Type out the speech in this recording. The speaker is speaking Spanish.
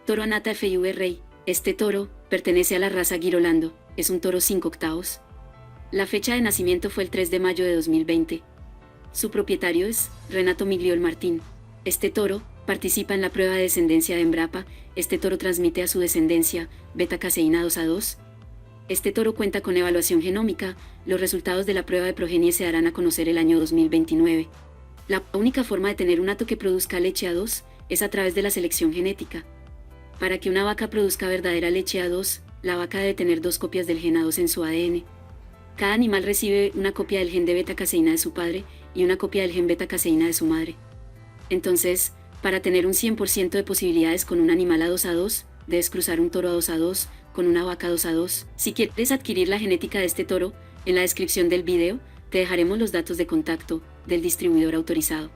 Toro Anata FIV Rey. Este toro pertenece a la raza Girolando, es un toro 5 octavos. La fecha de nacimiento fue el 3 de mayo de 2020. Su propietario es Renato Migliol Martín. Este toro participa en la prueba de descendencia de Embrapa. Este toro transmite a su descendencia beta-caseína 2A2. Este toro cuenta con evaluación genómica. Los resultados de la prueba de progenie se darán a conocer el año 2029. La única forma de tener un hato que produzca leche A2 es a través de la selección genética. Para que una vaca produzca verdadera leche A2, la vaca debe tener 2 copias del gen A2 en su ADN. Cada animal recibe una copia del gen de beta-caseína de su padre y una copia del gen beta-caseína de su madre. Entonces, para tener un 100% de posibilidades con un animal A2A2, debes cruzar un toro A2A2 con una vaca 2A2. Si quieres adquirir la genética de este toro, en la descripción del video, te dejaremos los datos de contacto del distribuidor autorizado.